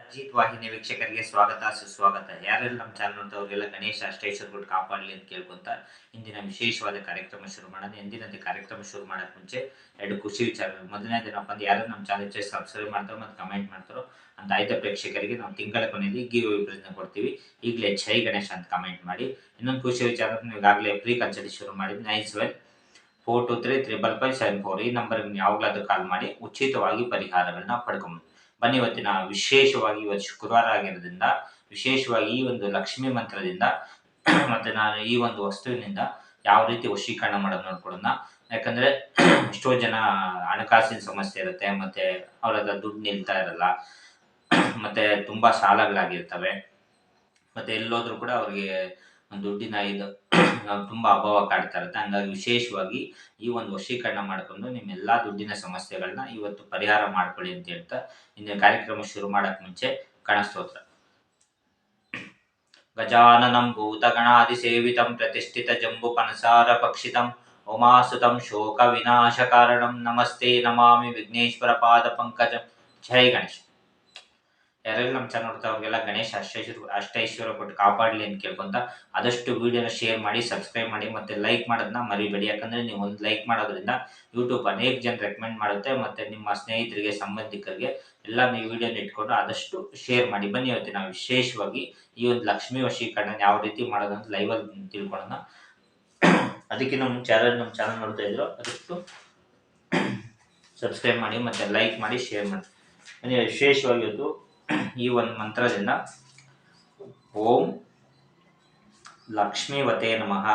ಅಜಿತ್ ವಾಹಿನಿ ವೀಕ್ಷಕರಿಗೆ ಸ್ವಾಗತ ಸುಸ್ವಾಗತ. ಯಾರೆಲ್ಲ ನಮ್ಮ ಚಾನಲ್ ನೋಡ್ತಾವ್ರಿಗೆಲ್ಲ ಗಣೇಶ ಅಷ್ಟೈಶ್ವರ್ ಕೊಟ್ಟು ಕಾಪಾಡಲಿ ಅಂತ ಕೇಳ್ಕೊಂತ ಇಂದಿನ ವಿಶೇಷವಾದ ಕಾರ್ಯಕ್ರಮ ಶುರು ಮಾಡೋಣ. ಎಂದಿನಂತೆ ಕಾರ್ಯಕ್ರಮ ಶುರು ಮಾಡೋಕೆ ಮುಂಚೆ ಎರಡು ಖುಷಿ ವಿಚಾರಗಳು. ಮೊದಲನೇ ದಿನಪ್ಪ ಅಂದ್ರೆ ಯಾರು ನಮ್ಮ ಚಾನಲ್ ಸಬ್ಸ್ಕ್ರೈಬ್ ಮಾಡ್ತಾರೋ ಮತ್ತು ಕಮೆಂಟ್ ಮಾಡ್ತಾರೋ ಅಂತ ಆಯ್ದ ಪ್ರೇಕ್ಷಕರಿಗೆ ನಾವು ತಿಂಗಳ ಕೊನೆಯಲ್ಲಿ ಗಿವ್ ಪ್ರಯತ್ನ ಕೊಡ್ತೀವಿ. ಈಗಲೇ ಜೈ ಗಣೇಶ ಅಂತ ಕಮೆಂಟ್ ಮಾಡಿ. ಇನ್ನೊಂದು ಖುಷಿ ವಿಚಾರ, ನೀವು ಈಗಾಗಲೇ ಫ್ರೀ ಕನ್ಸಲ್ಟಿ ಶುರು ಮಾಡಿದ್ದು 9142355774 ಈ ನಂಬರ್ಗೆ ಯಾವಾಗಲಾದ್ರೂ ಕಾಲ್ ಮಾಡಿ ಉಚಿತವಾಗಿ ಪರಿಹಾರಗಳನ್ನ ಪಡ್ಕೊಂಡು ಬನ್ನಿ. ಇವತ್ತಿನ ವಿಶೇಷವಾಗಿ ಇವತ್ತು ಶುಕ್ರವಾರ ಆಗಿರೋದ್ರಿಂದ ವಿಶೇಷವಾಗಿ ಈ ಒಂದು ಲಕ್ಷ್ಮೀ ಮಂತ್ರದಿಂದ ಮತ್ತೆ ನಾನು ಈ ಒಂದು ವಸ್ತುವಿನಿಂದ ಯಾವ ರೀತಿ ವಶೀಕರಣ ಮಾಡೋದು ನೋಡ್ಕೊಳ್ಳೋಣ. ಯಾಕಂದ್ರೆ ಎಷ್ಟೋ ಜನ ಹಣಕಾಸಿನ ಸಮಸ್ಯೆ ಇರುತ್ತೆ, ಮತ್ತೆ ಅವರ ದುಡ್ಡು ನಿಲ್ತಾ ಇರಲ್ಲ, ಮತ್ತೆ ತುಂಬಾ ಸಾಲಗಳಾಗಿರ್ತವೆ, ಮತ್ತೆ ಎಲ್ಲೋದ್ರೂ ಕೂಡ ಅವ್ರಿಗೆ ದುಡ್ಡಿನ ಇದು ತುಂಬಾ ಅಭಾವ ಕಾಡ್ತಾ ಇರುತ್ತೆ. ಹಂಗಾಗಿ ವಿಶೇಷವಾಗಿ ಈ ಒಂದು ವಶೀಕರಣ ಮಾಡಿಕೊಂಡು ನಿಮ್ಮ ಎಲ್ಲಾ ದುಡ್ಡಿನ ಸಮಸ್ಯೆಗಳನ್ನ ಇವತ್ತು ಪರಿಹಾರ ಮಾಡ್ಕೊಳ್ಳಿ ಅಂತ ಹೇಳ್ತಾ ಇಂದಿನ ಕಾರ್ಯಕ್ರಮ ಶುರು ಮಾಡಕ್ ಮುಂಚೆ ಗಣಸ್ತೋತ್ರ. ಗಜಾನನಂ ಭೂತಗಣಾದಿ ಸೇವಿತಂ ಪ್ರತಿಷ್ಠಿತ ಜಂಬು ಪನಸಾರ ಪಕ್ಷಿತಂ ಉಮಾಸುತಂ ಶೋಕ ವಿನಾಶ ಕಾರಣಂ ನಮಸ್ತೆ ನಮಾಮಿ ವಿಘ್ನೇಶ್ವರ ಪಾದ ಪಂಕಜಂ. ಜೈ ಗಣೇಶ. ಯಾರೆಲ್ಲ ನಮ್ಮ ಚಾನಲ್ ನೋಡ್ತಾ ಅವ್ರಿಗೆಲ್ಲ ಗಣೇಶ ಅಷ್ಟೈಶ್ವರ ಕೊಟ್ಟು ಕಾಪಾಡಲಿ ಅಂತ ಕೇಳ್ಕೊಂತ ಆದಷ್ಟು ವಿಡಿಯೋನ ಶೇರ್ ಮಾಡಿ, ಸಬ್ಸ್ಕ್ರೈಬ್ ಮಾಡಿ, ಮತ್ತೆ ಲೈಕ್ ಮಾಡೋದನ್ನ ಮರಿಬೇಡಿ. ಯಾಕಂದ್ರೆ ನೀವು ಒಂದು ಲೈಕ್ ಮಾಡೋದ್ರಿಂದ ಯೂಟ್ಯೂಬ್ ಅನೇಕ ಜನ ರೆಕಮೆಂಡ್ ಮಾಡುತ್ತೆ, ಮತ್ತೆ ನಿಮ್ಮ ಸ್ನೇಹಿತರಿಗೆ ಸಂಬಂಧಿಕರಿಗೆ ಎಲ್ಲ ನೀವು ವಿಡಿಯೋನ ಇಟ್ಕೊಂಡು ಆದಷ್ಟು ಶೇರ್ ಮಾಡಿ. ಬನ್ನಿ ಇವತ್ತು ನಾವು ವಿಶೇಷವಾಗಿ ಈ ಒಂದು ಲಕ್ಷ್ಮೀ ವಶೀಕರಣ ಯಾವ ರೀತಿ ಮಾಡೋದಂತ ಲೈವ್ ಅಲ್ಲಿ ತಿಳ್ಕೊಳ್ಳೋಣ. ಅದಕ್ಕಿಂತ ಮುಂಚೆ ಯಾರು ನಮ್ಮ ಚಾನಲ್ ನೋಡ್ತಾ ಇದ್ರು ಅದಷ್ಟು ಸಬ್ಸ್ಕ್ರೈಬ್ ಮಾಡಿ, ಮತ್ತೆ ಲೈಕ್ ಮಾಡಿ, ಶೇರ್ ಮಾಡಿ. ಬನ್ನಿ ವಿಶೇಷವಾಗಿ ಇವತ್ತು ಈ ಒಂದು ಮಂತ್ರದಿಂದ ಓಂ ಲಕ್ಷ್ಮೀವತೆ ನಮಃ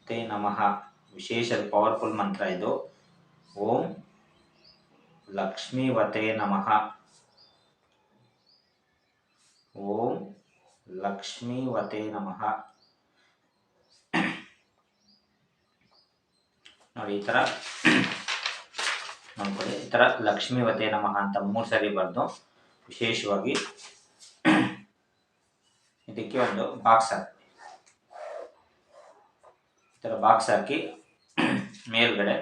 ತೇ ನಮಃ. ವಿಶೇಷ ಪವರ್ಫುಲ್ ಮಂತ್ರ ಇದು. ಓಂ ಲಕ್ಷ್ಮೀವತೆ ನಮಃ. ಓಂ ಲಕ್ಷ್ಮೀವತೆ ನಮಃ. ನೋಡಿ ಈ ತರ ನೋಡ್ಕೊಳ್ಳಿ. ಈ ತರ ಲಕ್ಷ್ಮೀವತೆ ನಮಃ ಅಂತ 3 ಸರಿ ಬರೆದು ವಿಶೇಷವಾಗಿ ಇದಕ್ಕೆ ಒಂದು ಬಾಕ್ಸ್ ಹಾಕಿ, ಈ ತರ ಬಾಕ್ಸ್ ಹಾಕಿ ಮೇಲ್ಗಡೆ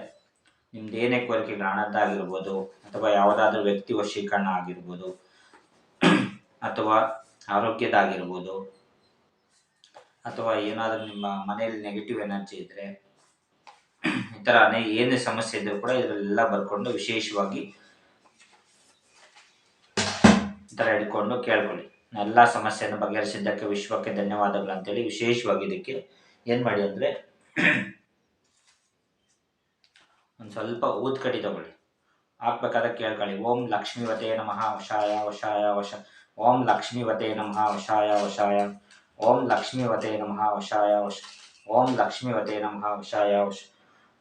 ನಿಮ್ದು ಏನೇ ಕೋರಿಕೆಗಳು ಹಣದ್ದಾಗಿರ್ಬೋದು, ಅಥವಾ ಯಾವುದಾದ್ರೂ ವ್ಯಕ್ತಿ ವಶೀಕರಣ ಆಗಿರ್ಬೋದು, ಅಥವಾ ಆರೋಗ್ಯದಾಗಿರ್ಬೋದು, ಅಥವಾ ಏನಾದ್ರೂ ನಿಮ್ಮ ಮನೆಯಲ್ಲಿ ನೆಗೆಟಿವ್ ಎನರ್ಜಿ ಇದ್ರೆ, ಈ ತರ ಏನೇ ಸಮಸ್ಯೆ ಇದ್ರೂ ಕೂಡ ಇದರಲ್ಲೆಲ್ಲ ಬರ್ಕೊಂಡು ವಿಶೇಷವಾಗಿ ಈ ತರ ಹಿಡ್ಕೊಂಡು ಕೇಳ್ಕೊಳ್ಳಿ. ಎಲ್ಲ ಸಮಸ್ಯೆಯನ್ನು ಬಗೆಹರಿಸಿದ್ದಕ್ಕೆ ವಿಶ್ವಕ್ಕೆ ಧನ್ಯವಾದಗಳು ಅಂತೇಳಿ ವಿಶೇಷವಾಗಿ ಇದಕ್ಕೆ ಏನ್ ಮಾಡಿ ಅಂದ್ರೆ ಒಂದು ಸ್ವಲ್ಪ ಊದ್ ಕಡ್ಡಿ ತಗೊಳ್ಳಿ, ಹಾಕ್ಬೇಕಾದ್ರೆ ಕೇಳ್ಕೊಳ್ಳಿ. ಓಂ ಲಕ್ಷ್ಮೀವತೆ ನಮಃ ವಶಾಯ ವಶಾಯ ವಶ. ಓಂ ಲಕ್ಷ್ಮೀವತೆ ನಮಃ ವಶಾಯ ವಶಾಯ. ಓಂ ಲಕ್ಷ್ಮೀವತೆ ನಮಃ ವಶಾಯ ವಶ. ಓಂ ಲಕ್ಷ್ಮೀವತೆ ನಮಃ ವಶಾಯ ವಶ.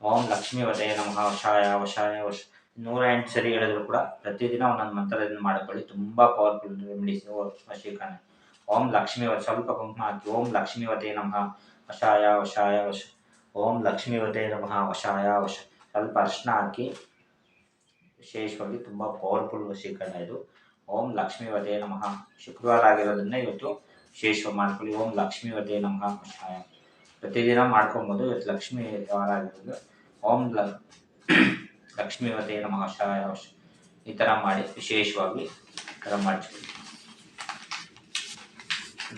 ಓಂ ಲಕ್ಷ್ಮೀವತೆ ನಮಃ ವಶಾಯ ವಶಾಯ ವಶ. 108 ಸರಿ ಹೇಳಿದ್ರು ಕೂಡ ಪ್ರತಿದಿನ ಒಂದೊಂದು ಮಂತ್ರದಿಂದ ಮಾಡ್ಕೊಳ್ಳಿ. ತುಂಬಾ ಪವರ್ಫುಲ್ ರೆಮಿಡೀಸ್ ವಶೀಕರಣ. ಓಂ ಲಕ್ಷ್ಮೀವತೆ, ಸ್ವಲ್ಪ ಕುಂಕುಮ ಹಾಕಿ ಓಂ ಲಕ್ಷ್ಮೀವತೆ ನಮಃ ವಶಾಯ ವಶಾಯ ವಶ. ಓಂ ಲಕ್ಷ್ಮೀವತೆ ನಮಃ ವಶಾಯ ವಶ. ಸ್ವಲ್ಪ ಅರ್ಶನ ಹಾಕಿ ವಿಶೇಷವಾಗಿ ತುಂಬಾ ಪವರ್ಫುಲ್ ವಶೀಕರಣ ಇದು. ಓಂ ಲಕ್ಷ್ಮೀವತೆ ನಮಃ. ಶುಕ್ರವಾರ ಆಗಿರೋದ್ರಿಂದ ಇವತ್ತು ವಿಶೇಷ ಮಾಡ್ಕೊಳ್ಳಿ. ಓಂ ಲಕ್ಷ್ಮೀವತೆ ನಮಃ ವಶಾಯ. ಪ್ರತಿದಿನ ಮಾಡ್ಕೊಬೋದು, ಇವತ್ತು ಲಕ್ಷ್ಮೀ ವಾರ ಆಗಿರೋದು. ಓಂ ಲಕ್ಷ್ಮೀವತೆ ನಮಃ ವಶಾಯ ವಶ. ಈ ತರ ಮಾಡಿ ವಿಶೇಷವಾಗಿ ಮಾಡಿಸ್ಕೊಳ್ಳಿ.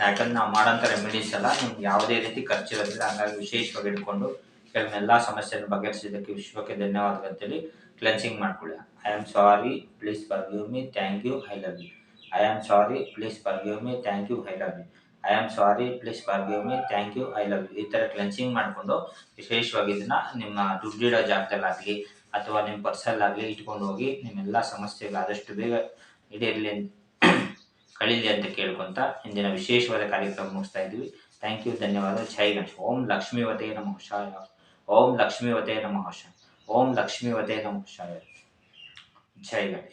ಯಾಕಂದ್ರೆ ನಾವು ಮಾಡೋಂಥ ರೆಮಿಡೀಸ್ ಎಲ್ಲ ನಿಮ್ಗೆ ಯಾವುದೇ ರೀತಿ ಖರ್ಚಿರೋದಿಲ್ಲ. ಹಂಗಾಗಿ ವಿಶೇಷವಾಗಿ ಇಟ್ಕೊಂಡು ಕೆಲವೆಲ್ಲ ಸಮಸ್ಯೆಯನ್ನು ಬಗೆಹರಿಸಿದ್ದಕ್ಕೆ ವಿಶ್ವಕ್ಕೆ ಧನ್ಯವಾದಗಳು ಅಂತೇಳಿ ಕ್ಲೆನ್ಸಿಂಗ್ ಮಾಡ್ಕೊಳ್ಳಿ. I am sorry, please forgive me, thank you, I love you. I am sorry, please forgive me, thank you, I love you. I am sorry, please forgive me, thank you, I love you. ಈ ಥರ cleansing ಮಾಡಿಕೊಂಡು ವಿಶೇಷವಾಗಿ ಇದನ್ನ ನಿಮ್ಮ ದುಡ್ಡಿಡೋ ಜಾಗದಲ್ಲಾಗಲಿ ಅಥವಾ ನಿಮ್ಮ ಪರ್ಸಲ್ಲಾಗಲಿ ಇಟ್ಕೊಂಡು ಹೋಗಿ ನಿಮ್ಮೆಲ್ಲ ಸಮಸ್ಯೆಗಳು ಆದಷ್ಟು ಬೇಗ ಈಡೇರಲಿ ಕಳೀಲಿ ಅಂತ ಕೇಳ್ಕೊಂತ ಇಂದಿನ ವಿಶೇಷವಾದ ಕಾರ್ಯಕ್ರಮ ಮುಗಿಸ್ತಾ ಇದ್ವಿ. ಥ್ಯಾಂಕ್ ಯು, ಧನ್ಯವಾದ. ಜೈ ಗಣೇಶ. ಓಂ ಲಕ್ಷ್ಮೀವತೆ ನಮಃ ವಶಾಯ. ಓಂ ಲಕ್ಷ್ಮೀವತೆ ನಮಃ ವಶಾಯ. ಓಂ ಲಕ್ಷ್ಮೀವತೆ ನಮಃ ವಶಾಯ. ಜೈ ಗಣೇಶ.